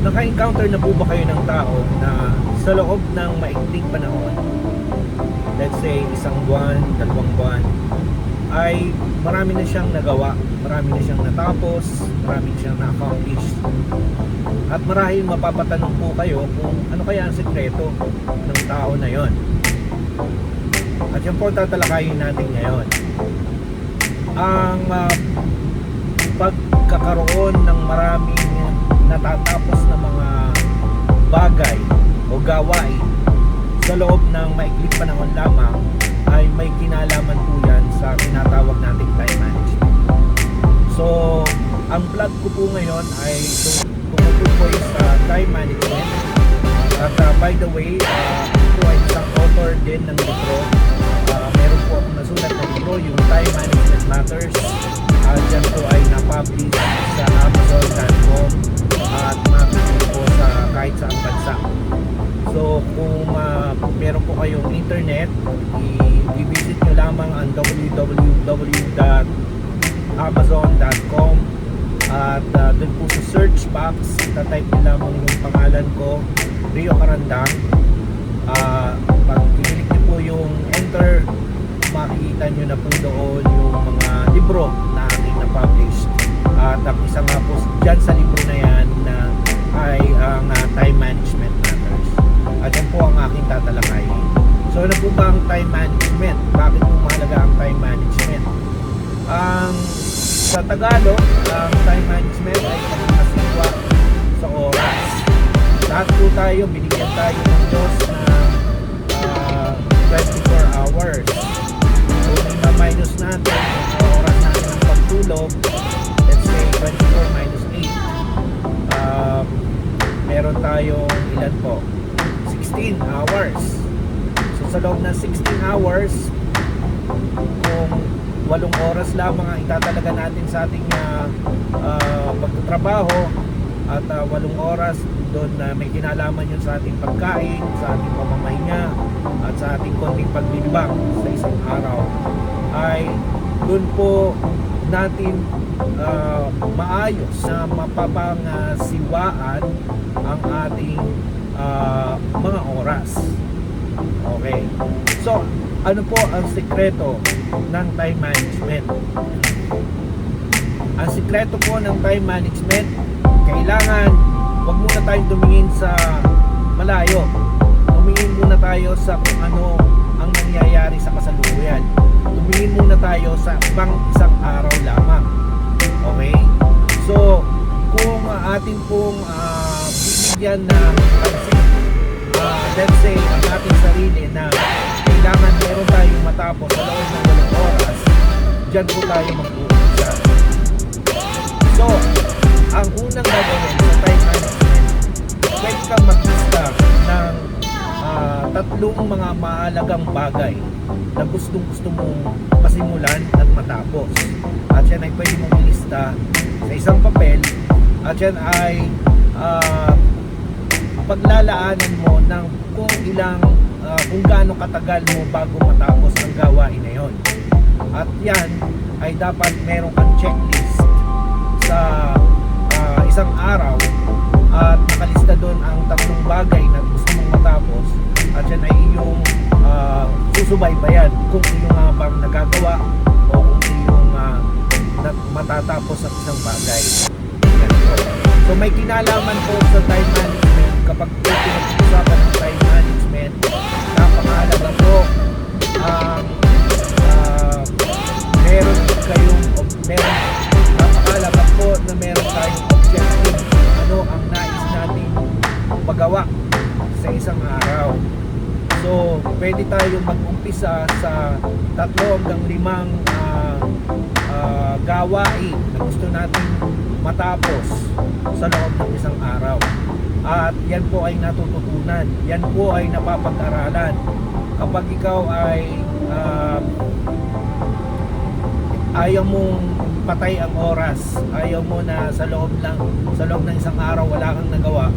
Naka-encounter na po ba kayo ng tao na sa loob ng maikling panahon, let's say isang buwan, 2 buwan, ay marami na siyang nagawa, marami na siyang natapos, marami na siyang na-accomplish, at marahil mapapatanong po kayo kung ano kaya ang sekreto ng tao na yon. At yan po tatalakayin natin ngayon. Ang pagkakaroon ng maraming natatapos na mga bagay o gawain sa loob ng maikling panahon lamang ay may kinalaman po yan sa tinatawag nating time management. So, ang vlog ko po ngayon ay tumutukoy sa time management. At by the way, ako ay isang author din ng libro. Meron po akong nasulat na libro, yung Time Management Matters. Diyan po ay na-publish sa Amazon.com at makikita po sa kahit saang bansa. So kung meron po kayong internet, i-visit nyo lamang ang www.amazon.com at doon po sa search box tatype nyo lamang yung pangalan ko, Rio Carandang. Pag kinilig nyo po yung enter, makikita nyo na po doon yung mga libro na aking na-publish. At ang isa nga po dyan sa libro na yan na ay ang Time Management Matters. At yan po ang aking tatalakayin. So ano po ba ang time management? Bakit po mahalaga ang time management? Sa Tagalog, ang time management ay pagkakasiwa sa oras. Lahat po tayo, binigyan tayo ng Diyos na 24 hours. So minus natin ang oras natin ng pagtulog, let's say 24 minus 8, meron tayong ilan po? 16 hours. So sa loob ng 16 hours, kung 8 oras lamang ang itatalaga natin sa ating pagtatrabaho at 8 oras doon na may kinalaman yun sa ating pagkain, sa ating pamamahinga at sa ating konting paglilibang sa isang araw, ay doon po natin maayos na mapapangasiwaan ang ating mga oras. Okay. So, ano po ang sikreto ng time management? Ang sikreto po ng time management, kailangan wag muna tayong tumingin sa malayo. Tumingin muna tayo sa kung ano ang nangyayari sa kasalukuyan. Tumingin muna tayo sa pang isang araw lamang. Okay? So, kung atin pong bibigyan ng pansin, let's say, ang ating sarili na kailangan meron tayong matapos sa loob ng 8 oras, dyan po tayo mag-uumpisa. So, ang unang gagawin sa time management, pwede kang maglista ng 3 mga mahalagang bagay na gustong-gusto mong pasimulan at matapos. At yan ay pwede mong ilista sa isang papel, at yan ay paglalaanan mo ng kung gaano katagal mo bago matapos ang gawain na yon. At yan ay dapat meron kang checklist sa isang araw at nakalista doon ang 3 bagay na gusto mong matapos, at yan ay iyong susubaybayan kung iyong nga bang nagagawa o kung iyong matatapos ang isang bagay. So may kinalaman po sa time management kapag pinag-usapan ng time management, napakahalaga po ang napakahalaga po na meron tayong objective. Ano ang nais nating magawa sa isang araw. So pwede tayong mag-umpisa sa 3 hanggang 5 gawain na gusto nating matapos sa loob ng isang araw. At yan po ay natututunan, yan po ay napapag-aralan. Kapag ikaw ay ayaw mong patay ang oras, ayaw mo na sa loob ng isang araw wala kang nagawa,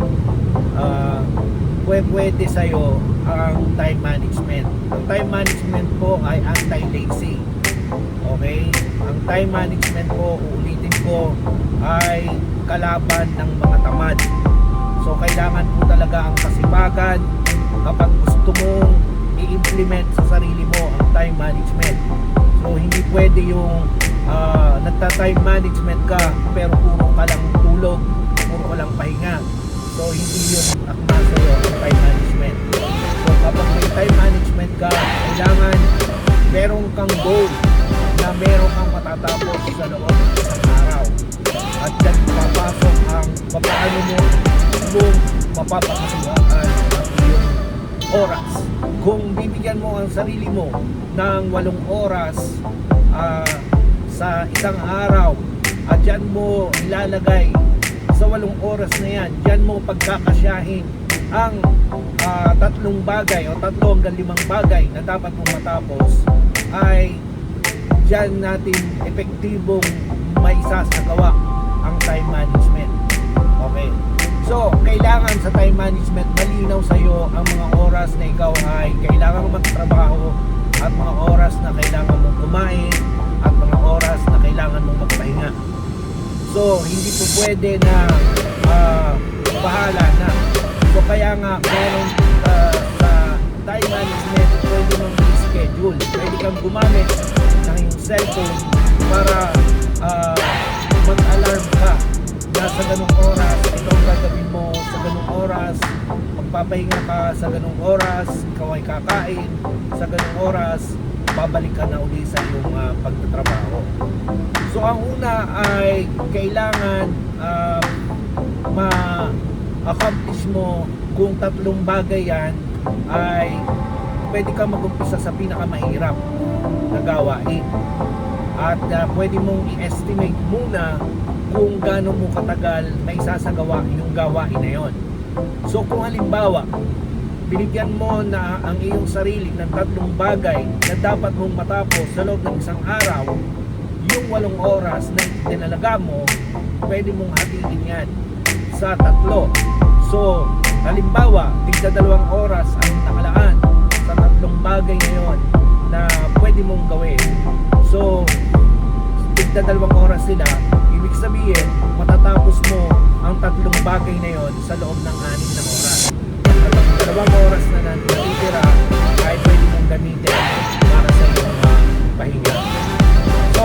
pwede sa'yo ang time management. Ang time management po ay anti-lazy. Okay? Ang time management po, uulitin ko, ay kalaban ng mga tamad. So So kailangan po talaga ang kasipagan kapag gusto mong i-implement sa sarili mo ang time management. So hindi pwede yung nagta-time management ka pero puro ka lang tulog, puro ka lang pahinga. So hindi yun akma sa'yo ang time management. So kapag may time management ka, kailangan meron kang goal na meron kang matatapos sa loob ng isang araw. At dyan papasok ang papaano mo kung mapapakasiwaan ang iyong oras. Kung bibigyan mo ang sarili mo ng 8 oras sa isang araw at dyan mo ilalagay sa 8 oras na yan, dyan mo pagkakasyahin ang 3 bagay o 3 hanggang 5 bagay na dapat mong matapos, ay dyan natin epektibong maisasagawa ang time management. Okay. So, kailangan sa time management malinaw sa iyo ang mga oras na ikaw ay kailangan magtrabaho at mga oras na kailangan mong kumain at mga oras na kailangan mong magpahinga. So, hindi po pwede na bahala na. So, kaya nga meron sa time management pwede mong i-schedule. Pwede kang gumamit ng iyong cellphone para mag-alarm ka na sa ganung oras, ito ang gagawin mo sa ganung oras, magpapahinga ka sa ganung oras, ikaw ay kakain sa ganung oras, babalik ka na uli sa iyong pagtatrabaho. So ang una ay kailangan ma-accomplish mo kung 3 bagay yan, ay pwede ka mag-umpisa sa pinakamahirap na gawain. At pwede mong i-estimate muna kung gaano mo katagal na isasagawa yung gawain na yon. So kung halimbawa, binigyan mo na ang iyong sarili ng 3 bagay na dapat mong matapos sa loob ng isang araw, yung 8 oras na tinalaga mo, pwede mong hatiin yan sa 3. So halimbawa, tigda 2 oras ang nakalaan sa 3 bagay na yon na pwede mong gawin. So tigda 2 oras sila, ibig sabihin matatapos mo ang 3 bagay na yon sa loob ng 6 na oras. At ang 2 oras na natitira ay pwede mong gamitin para sa iyong pahinga. So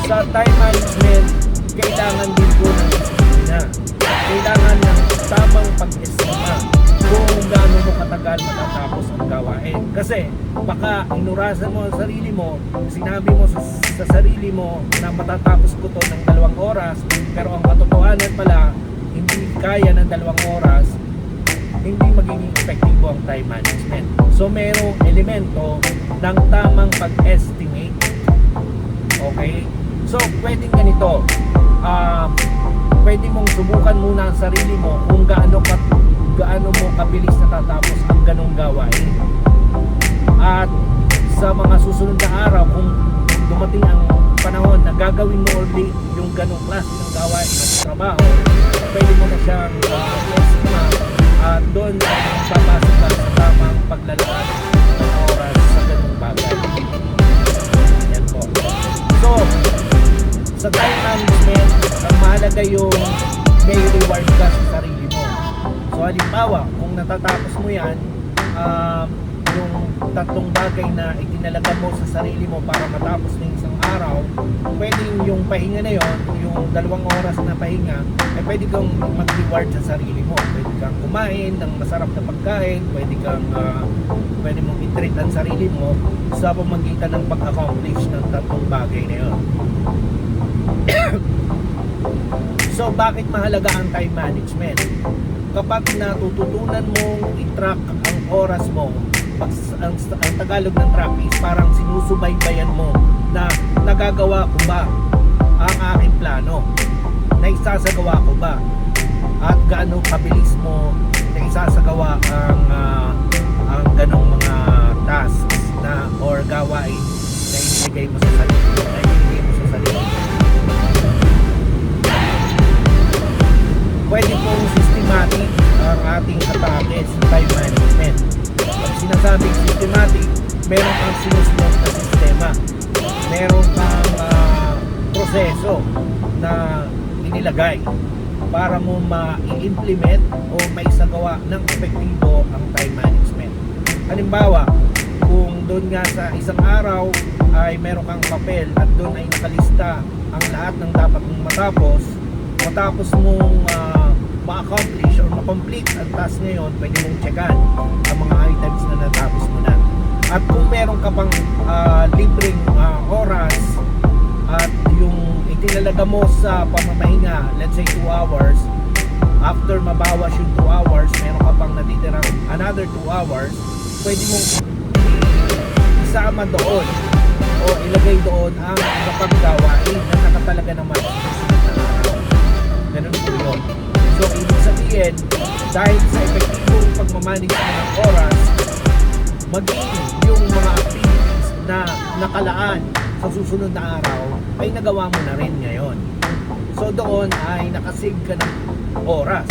sa time management, kailangan din po ng disiplina. Kailangan ng tamang pag-estima kung gaano mo katagal matatapos ang gawain. Kasi baka inurasan mo ang sarili mo, sinabi mo sa sarili mo na matatapos ko to ng 2 oras, pero ang katotohanan pala hindi kaya ng 2 oras, hindi magiging epektibo ang time management. So merong elemento ng tamang pag-estimate. Okay? So pwedeng ganito, pwede mong subukan muna ang sarili mo kung gaano mo kabilis natatapos ang ganong gawain. At sa mga susunod na araw, kung dumating ang panahon na gagawin mo ulit yung ganong klase ng gawain ng trabaho, pwede mo na siyang i-estima at doon papasok ka sa tamang paglalaan ng oras sa ganong bagay. Yan po. So, sa time management, ang mahalaga yung may reward ka sa sarili mo. So halimbawa, kung natatapos mo yan, yung 3 bagay na itinalaga mo sa sarili mo para matapos ng isang araw, pwedeng yung pahinga na yon, yung 2 oras na pahinga, ay pwede kang mag-reward sa sarili mo. Pwede kang kumain ng masarap na pagkain, pwede mong i-treat ang sarili mo sa pamamagitan ng pag-accomplish ng 3 bagay na yon. So bakit mahalaga ang time management? Kapag natututunan mong i-track ang oras mo, ang Tagalog ng track is parang sinusubaybayan mo na nagagawa ko ba ang aking plano, na isasagawa ko ba, at gaano kabilis mo na isasagawa ang ganong mga tasks na or gawain na ibigay mo sa sarili. Pwede pong systematic ang ating atake sa time management. Pag sinasabing systematic, meron kang sinusunod na sistema, meron kang proseso na inilagay. para mo ma-implement o maisagawa ng epektibo ang time management. Halimbawa, kung doon nga sa isang araw ay meron kang papel at doon ay nakalista ang lahat ng dapat mong matapos mong ma-accomplish or ma-complete ang task ngayon, pwede mong checkan ang mga items na natapos mo na. At kung meron ka pang libreng oras at yung itinalaga mo sa pamamahinga, let's say 2 hours, after mabawas yung 2 hours, meron ka pang natitirang another 2 hours, pwede mong isama doon o ilagay doon ang iba pang gawain na nakatalaga naman sa susunod na araw. Ganun po yun. So, ibig sabihin, dahil sa epektibong pagmamanage mo ng oras, maging yung mga activities na nakalaan sa susunod na araw ay nagawa mo na rin ngayon. So, doon ay nakasave ka ng oras.